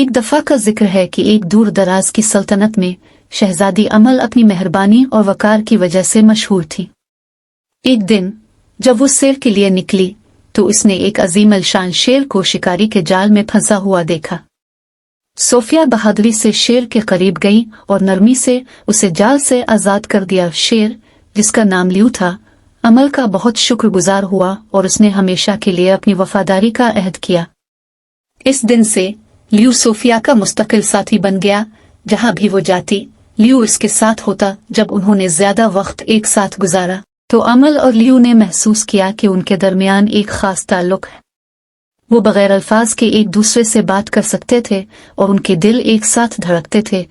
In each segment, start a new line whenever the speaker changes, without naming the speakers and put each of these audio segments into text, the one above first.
ایک دفعہ کا ذکر ہے کہ ایک دور دراز کی سلطنت میں شہزادی امل اپنی مہربانی اور وقار کی وجہ سے مشہور تھی۔ ایک دن جب وہ سیر کے لیے نکلی تو اس نے ایک عظیم الشان شیر کو شکاری کے جال میں پھنسا ہوا دیکھا۔ صوفیہ بہادری سے شیر کے قریب گئی اور نرمی سے اسے جال سے آزاد کر دیا۔ شیر، جس کا نام لیو تھا، امل کا بہت شکر گزار ہوا اور اس نے ہمیشہ کے لیے اپنی وفاداری کا عہد کیا۔ اس دن سے لیو صوفیہ کا مستقل ساتھی بن گیا۔ جہاں بھی وہ جاتی، لیو اس کے ساتھ ہوتا۔ جب انہوں نے زیادہ وقت ایک ساتھ گزارا تو امل اور لیو نے محسوس کیا کہ ان کے درمیان ایک خاص تعلق ہے۔ وہ بغیر الفاظ کے ایک دوسرے سے بات کر سکتے تھے اور ان کے دل ایک ساتھ دھڑکتے تھے۔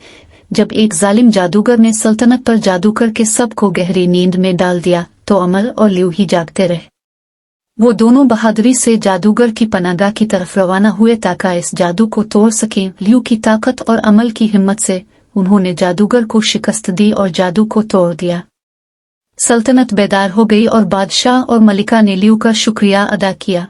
جب ایک ظالم جادوگر نے سلطنت پر جادو کر کے سب کو گہری نیند میں ڈال دیا تو امل اور لیو ہی جاگتے رہے۔ وہ دونوں بہادری سے جادوگر کی پناہگاہ کی طرف روانہ ہوئے تاکہ اس جادو کو توڑ سکیں۔ لیو کی طاقت اور امل کی ہمت سے انہوں نے جادوگر کو شکست دی اور جادو کو توڑ دیا۔ سلطنت بیدار ہو گئی اور بادشاہ اور ملکہ نے لیو کا شکریہ ادا کیا۔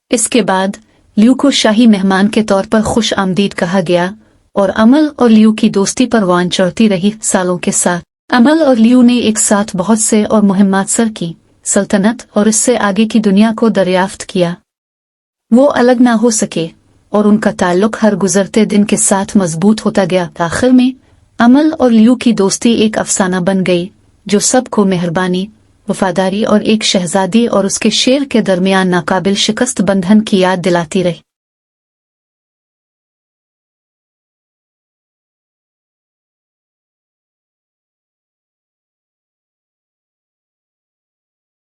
اس کے بعد لیو کو شاہی مہمان کے طور پر خوش آمدید کہا گیا اور امل اور لیو کی دوستی پروان چڑھتی رہی۔ سالوں کے ساتھ امل اور لیو نے ایک ساتھ بہت سے اور مہمات سر کی، سلطنت اور اس سے آگے کی دنیا کو دریافت کیا۔ وہ الگ نہ ہو سکے اور ان کا تعلق ہر گزرتے دن کے ساتھ مضبوط ہوتا گیا۔ آخر میں امل اور لیو کی دوستی ایک افسانہ بن گئی جو سب کو مہربانی، وفاداری اور ایک شہزادی اور اس کے شیر کے درمیان ناقابل شکست بندھن کی یاد دلاتی رہی۔